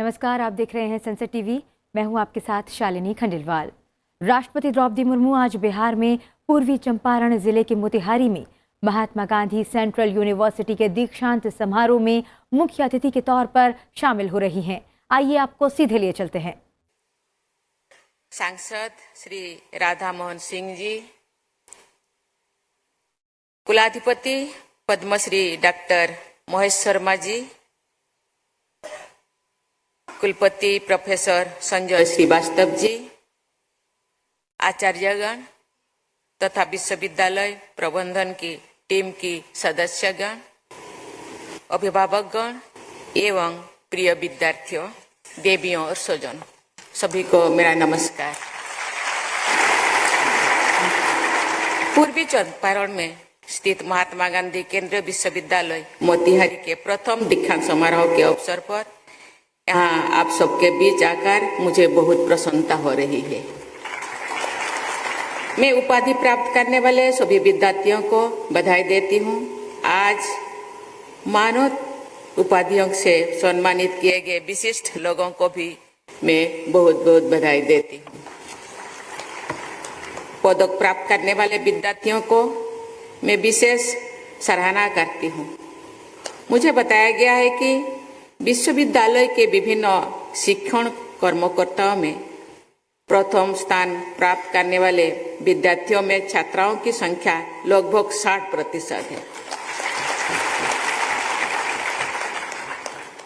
नमस्कार, आप देख रहे हैं सेंसर टीवी। मैं हूं आपके साथ शालिनी खंडेलवाल। राष्ट्रपति द्रौपदी मुर्मू आज बिहार में पूर्वी चंपारण जिले के मोतिहारी में महात्मा गांधी सेंट्रल यूनिवर्सिटी के दीक्षांत समारोह में मुख्य अतिथि के तौर पर शामिल हो रही हैं। आइए आपको सीधे लिए चलते हैं। सांसद श्री राधा मोहन सिंह जी, कुलाधिपति पद्मश्री डॉक्टर महेश शर्मा जी, कुलपति प्रोफेसर संजय श्रीवास्तव जी, आचार्यगण तथा विश्वविद्यालय प्रबंधन की टीम की सदस्यगण, अभिभावकगण एवं प्रिय विद्यार्थियों, देवियों और स्वजन, सभी को मेरा नमस्कार। पूर्वी चंपारण में स्थित महात्मा गांधी केंद्रीय विश्वविद्यालय मोतिहारी के प्रथम दीक्षांत समारोह के अवसर पर यहाँ आप सबके बीच आकर मुझे बहुत प्रसन्नता हो रही है। मैं उपाधि प्राप्त करने वाले सभी विद्यार्थियों को बधाई देती हूँ। आज मानद उपाधियों से सम्मानित किए गए विशिष्ट लोगों को भी मैं बहुत बहुत बधाई देती हूँ। पदक प्राप्त करने वाले विद्यार्थियों को मैं विशेष सराहना करती हूँ। मुझे बताया गया है कि विश्वविद्यालय के विभिन्न शिक्षण कर्मकर्ताओं में प्रथम स्थान प्राप्त करने वाले विद्यार्थियों में छात्राओं की संख्या लगभग 60% है।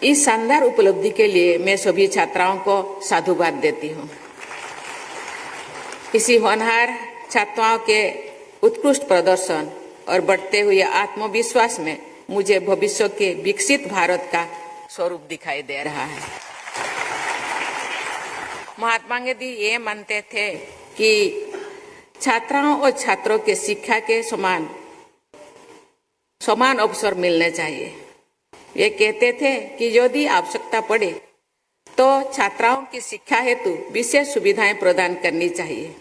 इस शानदार उपलब्धि के लिए मैं सभी छात्राओं को साधुवाद देती हूँ। इसी होनहार छात्राओं के उत्कृष्ट प्रदर्शन और बढ़ते हुए आत्मविश्वास में मुझे भविष्य के विकसित भारत का स्वरूप दिखाई दे रहा है। महात्मा गांधी ये मानते थे कि छात्राओं और छात्रों के शिक्षा के समान अवसर मिलने चाहिए। ये कहते थे कि यदि आवश्यकता पड़े तो छात्राओं की शिक्षा हेतु विशेष सुविधाएं प्रदान करनी चाहिए।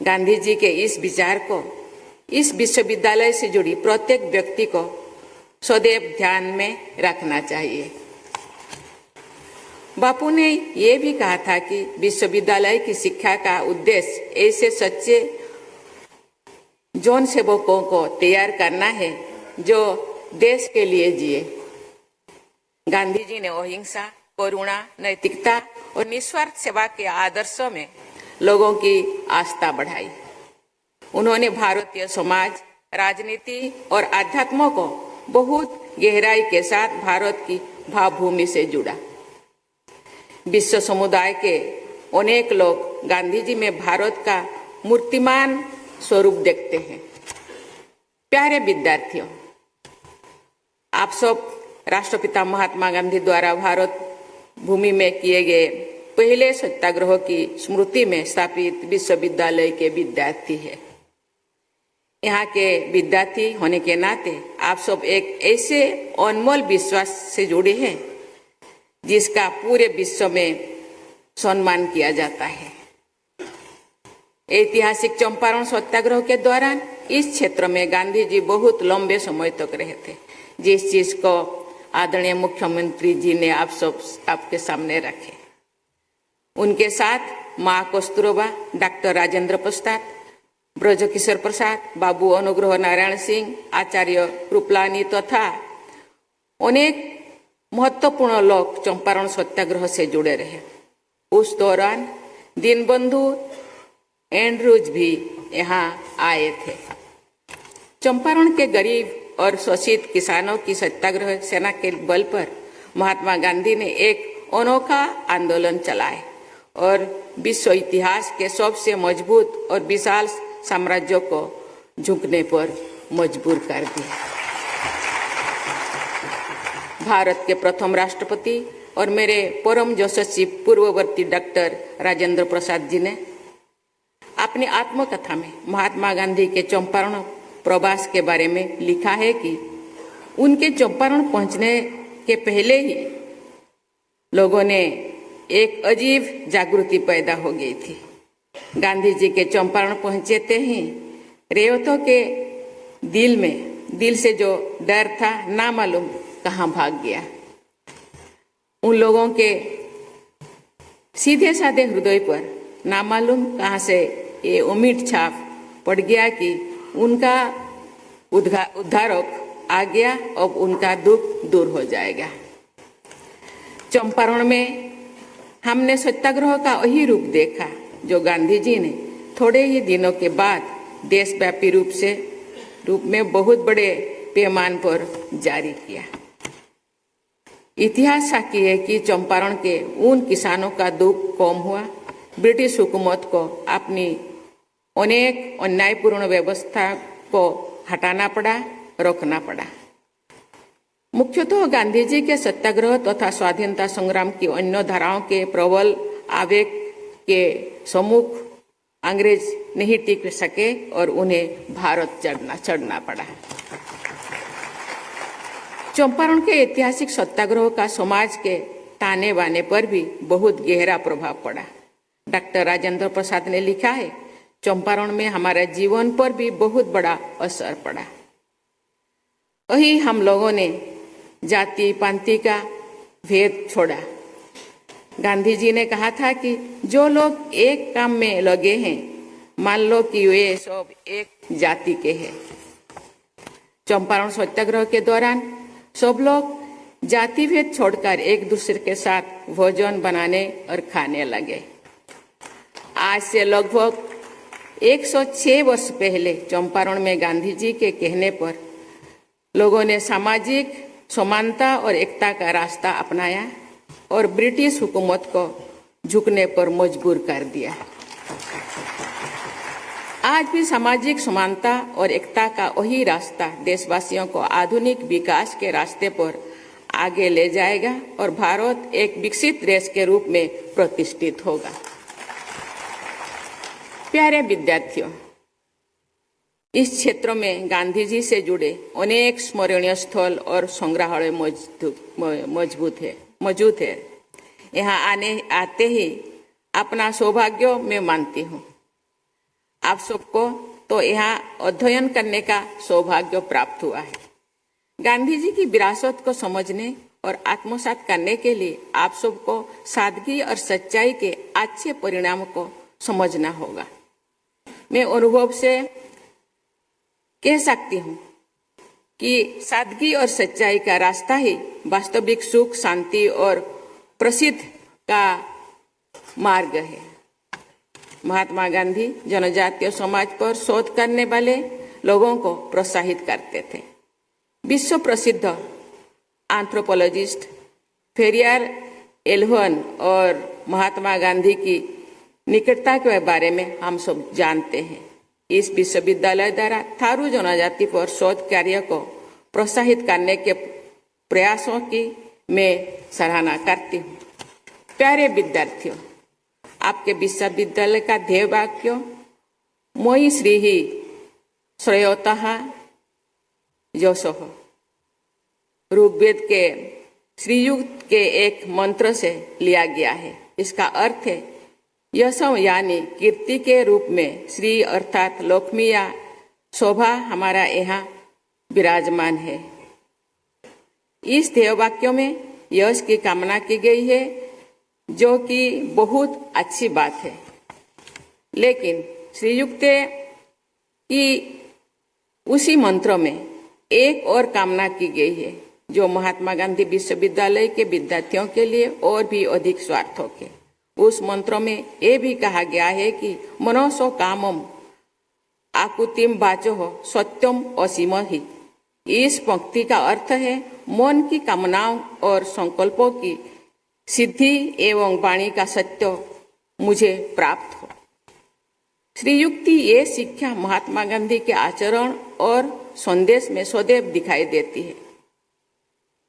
गांधी जी के इस विचार को इस विश्वविद्यालय से जुड़ी प्रत्येक व्यक्ति को सदैव ध्यान में रखना चाहिए। बापू ने यह भी कहा था कि विश्वविद्यालय की शिक्षा का उद्देश्य ऐसे सच्चे जौन सेवकों को तैयार करना है जो देश के लिए जिए। गांधी जी ने अहिंसा, करुणा, नैतिकता और निस्वार्थ सेवा के आदर्शों में लोगों की आस्था बढ़ाई। उन्होंने भारतीय समाज, राजनीति और अध्यात्म को बहुत गहराई के साथ भारत की भावभूमि से जुड़ा। विश्व समुदाय के अनेक लोग गांधी जी में भारत का मूर्तिमान स्वरूप देखते हैं। प्यारे विद्यार्थियों, आप सब राष्ट्रपिता महात्मा गांधी द्वारा भारत भूमि में किए गए पहले सत्याग्रह की स्मृति में स्थापित विश्वविद्यालय के विद्यार्थी हैं। यहाँ के विद्यार्थी होने के नाते आप सब एक ऐसे अनमोल विश्वास से जुड़े हैं जिसका पूरे विश्व में सम्मान किया जाता है। ऐतिहासिक चंपारण सत्याग्रह के दौरान इस क्षेत्र में गांधी जी बहुत लंबे समय तक रहे थे, जिस चीज को आदरणीय मुख्यमंत्री जी ने आप सब आपके सामने रखे। उनके साथ माँ कस्तूरबा, डॉक्टर राजेंद्र प्रसाद, ब्रजकिशोर प्रसाद, बाबू अनुग्रह नारायण सिंह, आचार्य कृपलानी तथा अनेक महत्वपूर्ण लोग चंपारण सत्याग्रह से जुड़े रहे। उस दौरान दीनबंधु एंड्रूज भी यहाँ आए थे। चंपारण के गरीब और शोषित किसानों की सत्याग्रह सेना के बल पर महात्मा गांधी ने एक अनोखा आंदोलन चलाए और विश्व इतिहास के सबसे मजबूत और विशाल साम्राज्यों को झुकने पर मजबूर कर दिया। भारत के प्रथम राष्ट्रपति और मेरे परम यशस्वी पूर्ववर्ती डॉक्टर राजेंद्र प्रसाद जी ने अपनी आत्मकथा में महात्मा गांधी के चंपारण प्रवास के बारे में लिखा है कि उनके चंपारण पहुंचने के पहले ही लोगों ने एक अजीब जागृति पैदा हो गई थी। गांधी जी के चंपारण पहुंचते ही रेवतों के दिल से जो डर था ना मालूम कहाँ भाग गया। उन लोगों के सीधे साधे हृदय पर नामालूम कहाँ से ये उम्मीद छाप पड़ गया कि उनका उद्धारक आ गया, अब उनका दुख दूर हो जाएगा। चंपारण में हमने सत्याग्रह का वही रूप देखा जो गांधी जी ने थोड़े ही दिनों के बाद देशव्यापी रूप में बहुत बड़े पैमाने पर जारी किया। इतिहास साक्षी है कि चंपारण के उन किसानों का दुख कम हुआ। ब्रिटिश हुकूमत को अपनी अनेक अन्यायपूर्ण व्यवस्था को हटाना पड़ा, रोकना पड़ा। मुख्यतः गांधी जी के सत्याग्रह तथा स्वाधीनता संग्राम की अन्य धाराओं के प्रबल आवेग के सम्मुख अंग्रेज नहीं टिक सके और उन्हें भारत चढ़ना पड़ा। चंपारण के ऐतिहासिक सत्याग्रह का समाज के ताने बाने पर भी बहुत गहरा प्रभाव पड़ा। डॉक्टर राजेंद्र प्रसाद ने लिखा है, चंपारण में हमारे जीवन पर भी बहुत बड़ा असर पड़ा। वही हम लोगों ने जाति पांति का भेद छोड़ा। गांधी जी ने कहा था कि जो लोग एक काम में लगे हैं, मान लो कि वे सब एक जाति के हैं। चंपारण सत्याग्रह के दौरान सब लोग जाति भेद छोड़कर एक दूसरे के साथ भोजन बनाने और खाने लगे। आज से लगभग 106 वर्ष पहले चंपारण में गांधी जी के कहने पर लोगों ने सामाजिक समानता और एकता का रास्ता अपनाया और ब्रिटिश हुकूमत को झुकने पर मजबूर कर दिया। आज भी सामाजिक समानता और एकता का वही रास्ता देशवासियों को आधुनिक विकास के रास्ते पर आगे ले जाएगा और भारत एक विकसित देश के रूप में प्रतिष्ठित होगा। प्यारे विद्यार्थियों, इस क्षेत्र में गांधी जी से जुड़े अनेक स्मरणीय स्थल और संग्रहालय मौजूद है। यहाँ आते ही अपना सौभाग्य मैं मानती हूँ। आप सबको तो यहाँ अध्ययन करने का सौभाग्य प्राप्त हुआ है। गांधी जी की विरासत को समझने और आत्मसात करने के लिए आप सबको सादगी और सच्चाई के अच्छे परिणाम को समझना होगा। मैं अनुभव से कह सकती हूँ कि सादगी और सच्चाई का रास्ता ही वास्तविक सुख, शांति और प्रसिद्ध का मार्ग है। महात्मा गांधी जनजातीय समाज पर शोध करने वाले लोगों को प्रोत्साहित करते थे। विश्व प्रसिद्ध एंथ्रोपोलॉजिस्ट फेरियर एल्वन और महात्मा गांधी की निकटता के बारे में हम सब जानते हैं। इस विश्वविद्यालय द्वारा थारू जनजाति पर शोध कार्य को प्रोत्साहित करने के प्रयासों की मैं सराहना करती हूँ। प्यारे विद्यार्थियों, आपके विश्वविद्यालय का ध्येय वाक्य मोई श्रीहि श्रेयोतः यशः ऋग्वेद के श्रीयुक्त के एक मंत्र से लिया गया है। इसका अर्थ है यशो यानी कीर्ति के रूप में श्री अर्थात लक्ष्मी या शोभा हमारा यहाँ विराजमान है। इस ध्येय वाक्य में यश की कामना की गई है, जो कि बहुत अच्छी बात है। लेकिन श्रीयुक्त की उसी मंत्र में एक और कामना की गई है, जो महात्मा गांधी विश्वविद्यालय के विद्यार्थियों के लिए और भी अधिक स्वार्थक है। उस मंत्र में ये भी कहा गया है कि मनसो कामम आकुतिम वाचो सत्यम असीमहि। इस पंक्ति का अर्थ है मन की कामनाओं और संकल्पों की सिद्धि एवं वाणी का सत्य मुझे प्राप्त हो। श्रीयुक्ति ये शिक्षा महात्मा गांधी के आचरण और संदेश में सदैव दिखाई देती है।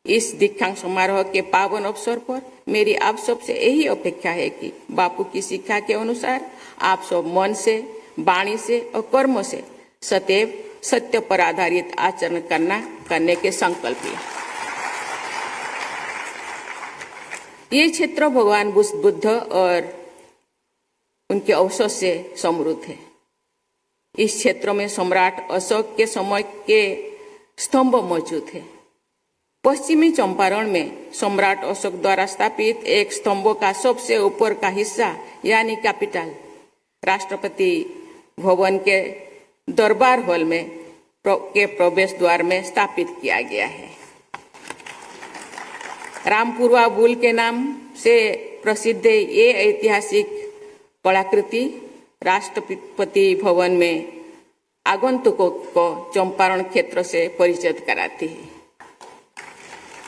इस दीक्षांत समारोह के पावन अवसर पर मेरी आप सब से यही अपेक्षा है कि बापू की शिक्षा के अनुसार आप सब मन से, वाणी से और कर्म से सदैव सत्य पर आधारित आचरण करने के संकल्प लें। ये क्षेत्र भगवान बुद्ध और उनके अवसर से समृद्ध है। इस क्षेत्र में सम्राट अशोक के समय के स्तंभ मौजूद है। पश्चिमी चंपारण में सम्राट अशोक द्वारा स्थापित एक स्तंभों का सबसे ऊपर का हिस्सा यानी कैपिटल राष्ट्रपति भवन के दरबार हॉल में के प्रवेश द्वार में स्थापित किया गया है। रामपुरवा बुल के नाम से प्रसिद्ध ये ऐतिहासिक कलाकृति राष्ट्रपति भवन में आगंतुकों को चंपारण क्षेत्र से परिचित कराती है।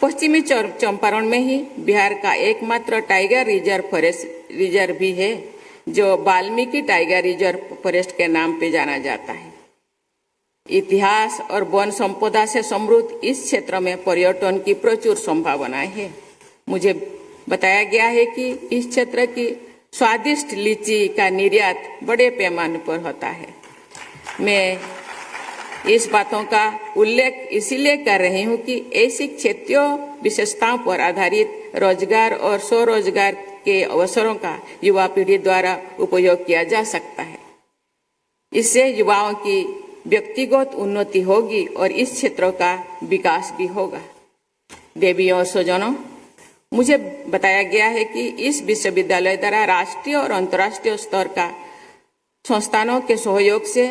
पश्चिमी चंपारण में ही बिहार का एकमात्र टाइगर रिजर्व भी है जो वाल्मीकि टाइगर रिजर्व फॉरेस्ट के नाम पे जाना जाता है। इतिहास और वन संपदा से समृद्ध इस क्षेत्र में पर्यटन की प्रचुर संभावनाएं है। मुझे बताया गया है कि इस क्षेत्र की स्वादिष्ट लीची का निर्यात बड़े पैमाने पर होता है। मैं इस बातों का उल्लेख इसलिए कर रही हूँ कि ऐसी क्षेत्रीय विशेषताओं पर आधारित रोजगार और स्वरोजगार के अवसरों का युवा पीढ़ी द्वारा उपयोग किया जा सकता है। इससे युवाओं की व्यक्तिगत उन्नति होगी और इस क्षेत्र का विकास भी होगा। देवी और स्वजनों, मुझे बताया गया है कि इस विश्वविद्यालय द्वारा राष्ट्रीय और अंतर्राष्ट्रीय स्तर का संस्थानों के सहयोग से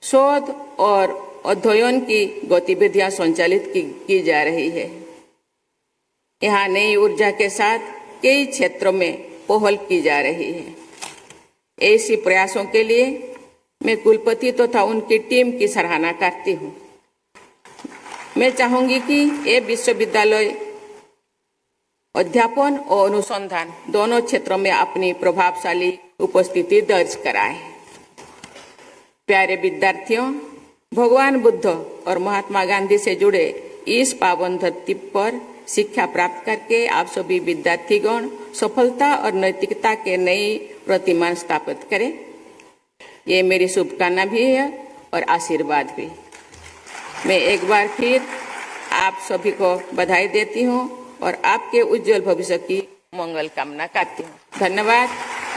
शोध और अध्ययन की गतिविधियां संचालित की जा रही है। यहाँ नई ऊर्जा के साथ कई क्षेत्रों में पहल की जा रही है। ऐसे प्रयासों के लिए मैं कुलपति तथा उनकी टीम की सराहना करती हूँ। मैं चाहूंगी कि ये विश्वविद्यालय अध्यापन और अनुसंधान दोनों क्षेत्रों में अपनी प्रभावशाली उपस्थिति दर्ज कराए। प्यारे विद्यार्थियों, भगवान बुद्ध और महात्मा गांधी से जुड़े इस पावन धरती पर शिक्षा प्राप्त करके आप सभी विद्यार्थीगण सफलता और नैतिकता के नई प्रतिमान स्थापित करें। ये मेरी शुभकामना भी है और आशीर्वाद भी। मैं एक बार फिर आप सभी को बधाई देती हूँ और आपके उज्जवल भविष्य की मंगल कामना करती हूँ। धन्यवाद।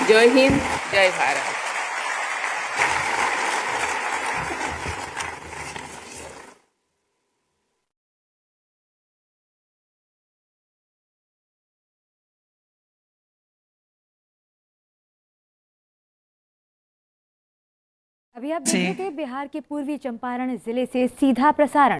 जय हिंद, जय भारत। अभी आप देख रहे थे बिहार के पूर्वी चंपारण जिले से सीधा प्रसारण।